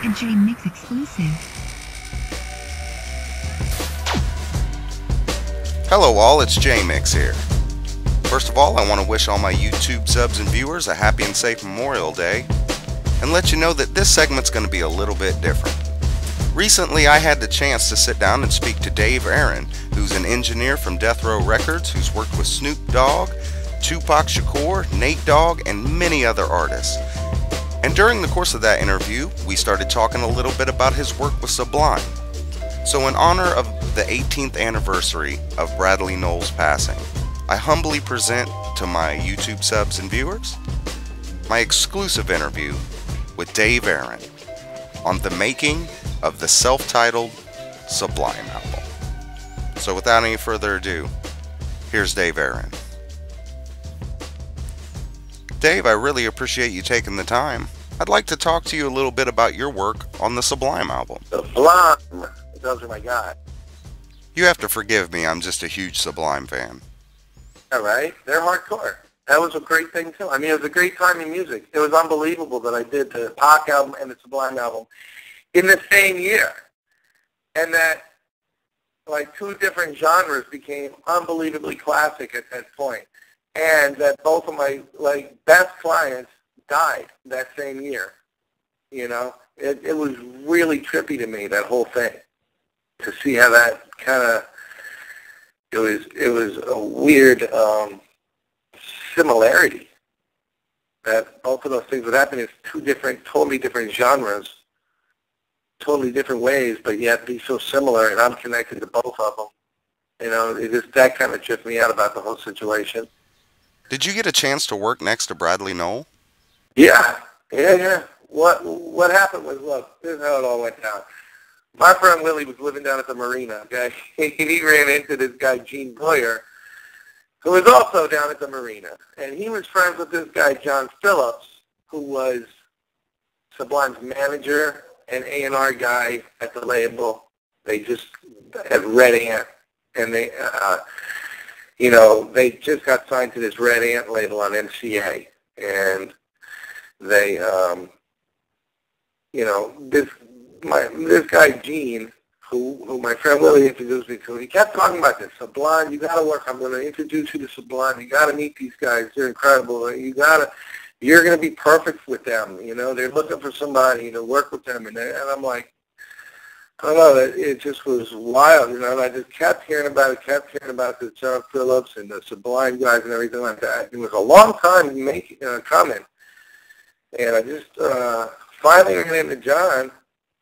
A J-Mix exclusive. Hello all, it's J-Mix here. First of all, I want to wish all my YouTube subs and viewers a happy and safe Memorial Day, and let you know that this segment's going to be a little bit different. Recently, I had the chance to sit down and speak to Aron, who's an engineer from Death Row Records who's worked with Snoop Dogg, Tupac Shakur, Nate Dogg, and many other artists. And during the course of that interview, we started talking a little bit about his work with Sublime. So in honor of the 18th anniversary of Bradley Nowell's passing, I humbly present to my YouTube subs and viewers my exclusive interview with Aron on the making of the self-titled Sublime album. So without any further ado, here's Aron. Dave, I really appreciate you taking the time. I'd like to talk to you a little bit about your work on the Sublime album. Sublime, those are my guys. You have to forgive me, I'm just a huge Sublime fan. All right, they're hardcore. That was a great thing too. I mean, it was a great time in music. It was unbelievable that I did the Pac album and the Sublime album in the same year, and that like two different genres became unbelievably classic at that point. And that both of my best clients died that same year. You know, it was really trippy to me, that whole thing, to see how that kind of it was a weird similarity that both of those things would happen in two different, totally different genres, totally different ways, but yet be so similar, and I'm connected to both of them. You know, that kind of tripped me out about the whole situation. Did you get a chance to work next to Bradley Nowell? Yeah. What happened was, look, this is how it all went down. My friend Willie was living down at the marina, okay? He ran into this guy, Gene Boyer, who was also down at the marina. And he was friends with this guy, John Phillips, who was Sublime's manager and A&R guy at the label. They just had Red Ant, and they just got signed to this Red Ant label on MCA, and they, this guy Gene, who my friend Willie introduced me to, he kept talking about this Sublime. You got to work. I'm going to introduce you to Sublime. You got to meet these guys. They're incredible. You're going to be perfect with them. You know, they're looking for somebody to work with them, and I'm like, I don't know, it just was wild, you know, and I just kept hearing about the John Phillips and the Sublime guys and everything like that. It was a long time coming, and I just finally ran into John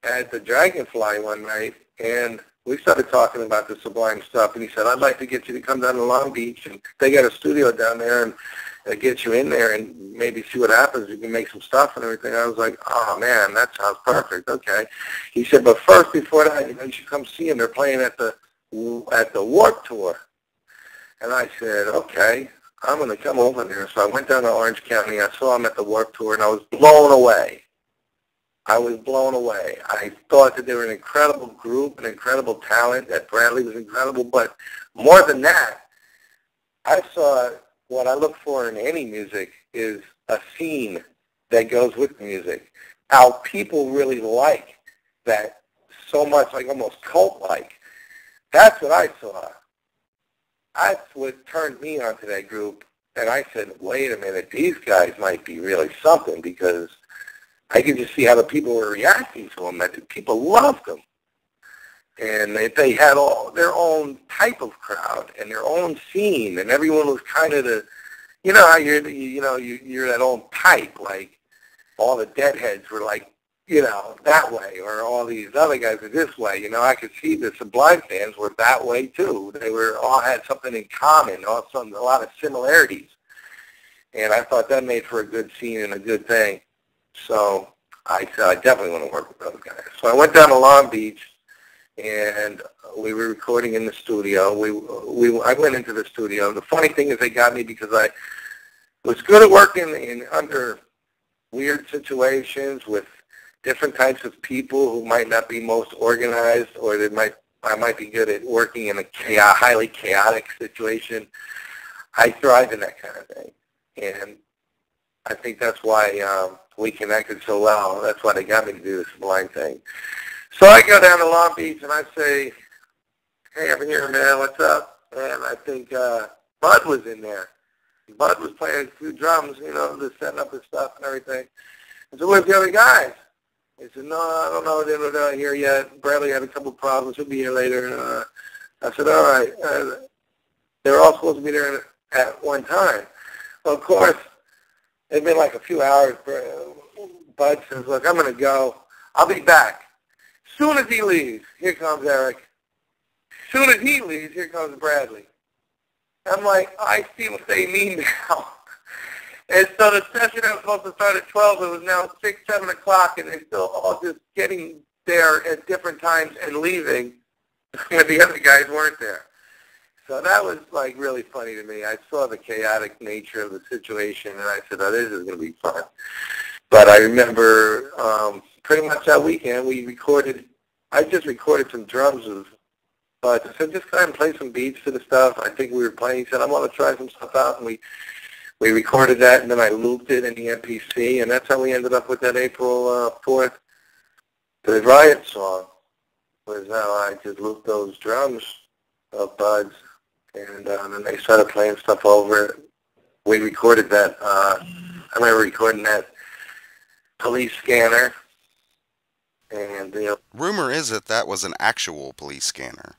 at the Dragonfly one night, and we started talking about the Sublime stuff, and he said, I'd like to get you to come down to Long Beach, and they got a studio down there, and get you in there and maybe see what happens. You can make some stuff and everything. I was like, oh, man, that sounds perfect. Okay. He said, but first, before that, you should come see them. They're playing at the Warped Tour. And I said, okay, I'm going to come over there. So I went down to Orange County. I saw them at the Warped Tour, and I was blown away. I thought that they were an incredible group, an incredible talent, that Bradley was incredible. But more than that, I saw what I look for in any music is a scene that goes with the music. How people really like that so much, like almost cult-like. That's what I saw. That's what turned me onto that group. And I said, wait a minute, these guys might be really something, because I could just see how the people were reacting to them, that the people loved them. And they had all their own type of crowd and their own scene, and everyone was kind of you know how you're that own type, like all the Deadheads were like, that way, or all these other guys are this way. You know, I could see the Sublime fans were that way too. They all had something in common, a lot of similarities, and I thought that made for a good scene and a good thing. So I said, I definitely want to work with those guys. So I went down to Long Beach, and we were recording in the studio. I went into the studio. The funny thing is, they got me because I was good at working under weird situations with different types of people who might not be most organized, or I might be good at working in a highly chaotic situation. I thrive in that kind of thing, and I think that's why we connected so well. That's why they got me to do the Sublime thing. So I go down to Long Beach and I say, hey, I'm here, man, what's up? And I think Bud was in there. Bud was playing a few drums, you know, just setting up his stuff and everything. I said, where's the other guys? He said, no, I don't know, they're not here yet. Bradley had a couple problems. He'll be here later. I said, all right. They were all supposed to be there at one time. Well, of course, it'd been like a few hours. Bud says, look, I'm going to go. I'll be back. As soon as he leaves, here comes Eric. As soon as he leaves, here comes Bradley. I'm like, I see what they mean now. And so the session that was supposed to start at 12, it was now 6, 7 o'clock, and they're still all just getting there at different times and leaving, and the other guys weren't there. So that was, like, really funny to me. I saw the chaotic nature of the situation, and I said, oh, this is going to be fun. But I remember pretty much that weekend I just recorded some drums of Bud. I said, just go ahead and play some beats to the stuff. I think we were playing. He said, I want to try some stuff out, and we recorded that, and then I looped it in the MPC, and that's how we ended up with that April 4th, the Riot song, was how I just looped those drums of Bud's, and then they started playing stuff over it. We recorded that, I remember recording that police scanner, and, you know. Rumor is that was an actual police scanner.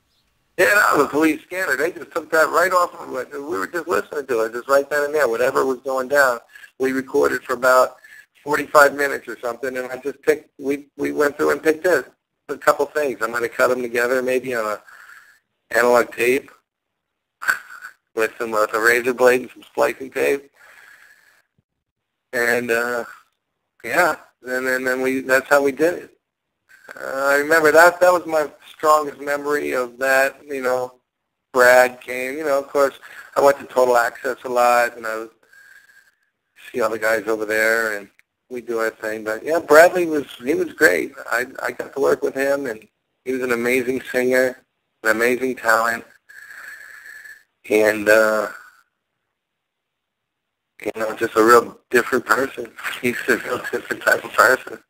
Yeah, that was a police scanner. They just took that right off of it. We were just listening to it, just right then and there. Whatever was going down, we recorded for about 45 minutes or something, and I just we went through and picked a couple things. I might have cut them together maybe on a analog tape with a razor blade and some splicing tape. And, yeah, and then that's how we did it. I remember that was my strongest memory of that, you know. Brad came, you know, of course, I went to Total Access a lot, and I would see all the guys over there, and we do our thing. But, yeah, Bradley was great. I got to work with him, and he was an amazing singer, an amazing talent, and, you know, just a real different person. He's a real different type of person.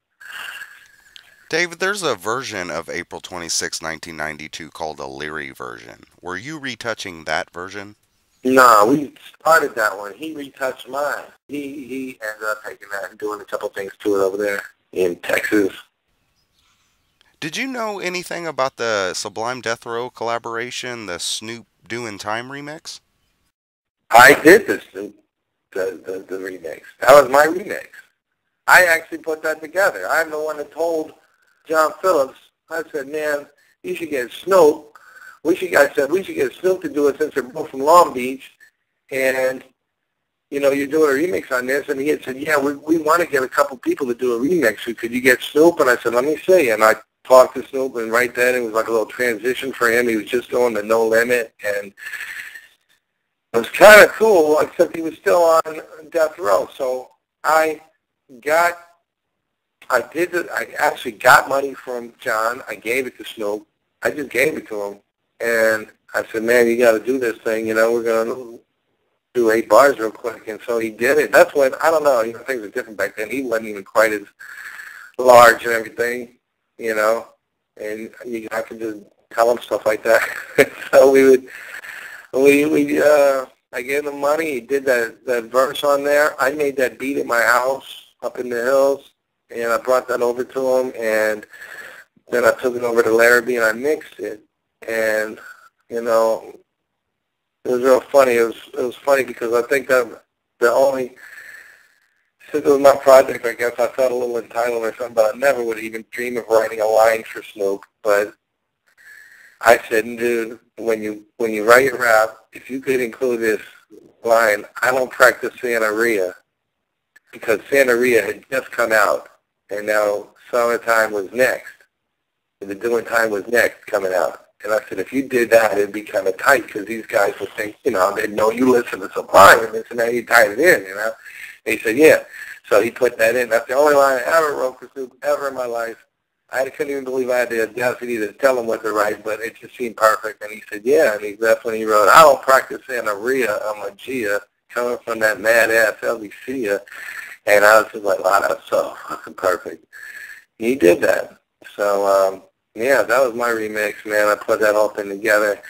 David, there's a version of April 26, 1992 called a Leary version. Were you retouching that version? No, we started that one. He retouched mine. He ended up taking that and doing a couple things to it over there in Texas. Did you know anything about the Sublime Death Row collaboration, the Snoop Doin Time remix? I did the remix. That was my remix. I actually put that together. I'm the one that told John Phillips, I said, man, you should get Snoop. I said, we should get Snoop to do it since they're both from Long Beach. And, you know, you're doing a remix on this. And he had said, yeah, we want to get a couple people to do a remix. So could you get Snoop? And I said, let me see. And I talked to Snoop, and right then it was like a little transition for him. He was just going to No Limit. And it was kind of cool, except he was still on Death Row. So I actually got money from John. I gave it to Snoop. I just gave it to him. And I said, man, you got to do this thing. You know, we're going to do 8 bars real quick. And so he did it. That's when, I don't know, you know, things were different back then. He wasn't even quite as large and everything, you know. And I could just tell him stuff like that. So I gave him money. He did that verse on there. I made that beat at my house up in the hills. And I brought that over to him, and then I took it over to Larrabee, and I mixed it. And, you know, it was real funny. It was funny because I think that since it was my project, I guess I felt a little entitled or something, but I never would even dream of writing a line for Snoop. But I said, dude, when you write your rap, if you could include this line, I don't practice Santeria, because Santeria had just come out. And now Summertime was next. And the Doin Time was next coming out. And I said, if you did that, it'd be kind of tight, because these guys would think, you know, they'd know you listen to Sublime, and this and that, you tied it in, you know. And he said, yeah. So he put that in. That's the only line I ever wrote for Snoop ever in my life. I couldn't even believe I had the audacity to tell him what to write, but it just seemed perfect. And he said, yeah. And that's when he wrote, I don't practice Santeria, I'm a Gia, coming from that mad-ass LBC. And I was just like, wow, that's so fucking perfect. He did that. So, yeah, that was my remix, man. I put that whole thing together.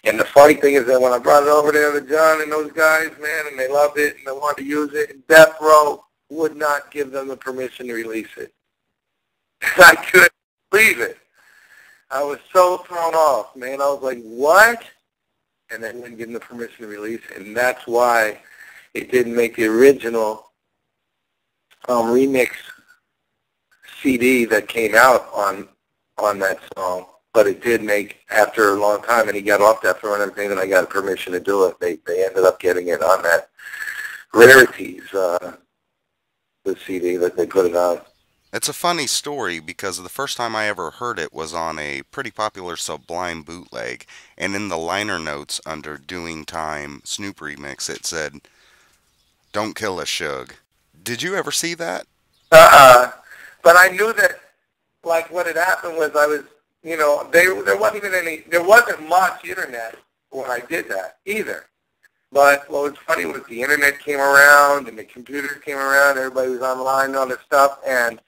And the funny thing is that when I brought it over there to John and those guys, man, and they loved it and they wanted to use it, Death Row would not give them the permission to release it. I couldn't believe it. I was so thrown off, man. I was like, what? And they wouldn't give them the permission to release it. And that's why it didn't make the original remix CD that came out on that song. But it did make, after a long time, and he got off Death Row and everything, and I got permission to do it. They ended up getting it on that Rarities, the CD that they put it on. It's a funny story because the first time I ever heard it was on a pretty popular Sublime bootleg, and in the liner notes under Doing Time Snoop remix it said, "Don't kill a Suge." Did you ever see that? But I knew that, like, what had happened was I was, you know, there wasn't much internet when I did that either. But what was funny was the internet came around and the computer came around, everybody was online and all this stuff, and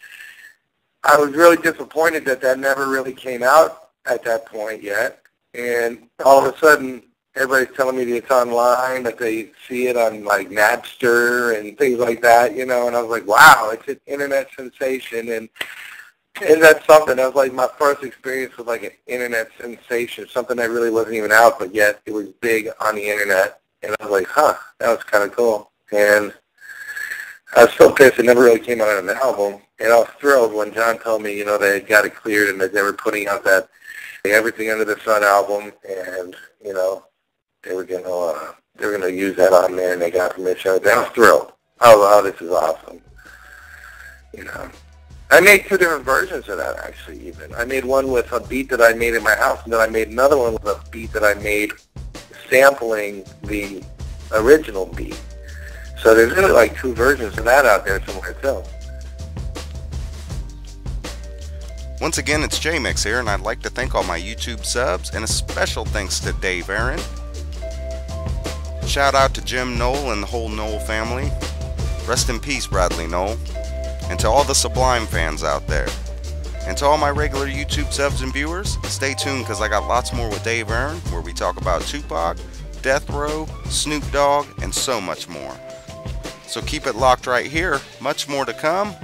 I was really disappointed that that never really came out at that point yet. And all of a sudden, everybody's telling me that it's online, that they see it on, like, Napster and things like that, you know, and I was like, wow, it's an internet sensation, and that's something. That was like my first experience with, like, an internet sensation, something that really wasn't even out, but yet it was big on the internet. And I was like, huh, that was kind of cool. And I was so pissed it never really came out on an album. And I was thrilled when John told me, you know, they had got it cleared and that they were putting out that Everything Under the Sun album, and, you know, they were gonna use that on there, and they got permission. I was thrilled. I was like, oh, this is awesome. You know, I made two different versions of that, actually. Even I made one with a beat that I made in my house, and then I made another one with a beat that I made sampling the original beat. So there's really like two versions of that out there somewhere too. Once again, it's J-Mix here, and I'd like to thank all my YouTube subs, and a special thanks to Dave Aron. Shout out to Jim Knoll and the whole Knoll family. Rest in peace, Bradley Knoll. And to all the Sublime fans out there. And to all my regular YouTube subs and viewers, stay tuned because I got lots more with Dave Aron, where we talk about Tupac, Death Row, Snoop Dogg, and so much more. So keep it locked right here. Much more to come.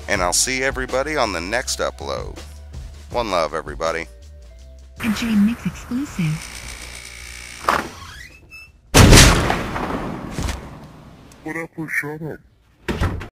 And I'll see everybody on the next upload. One love, everybody. A J-Mix exclusive. What up, shut up.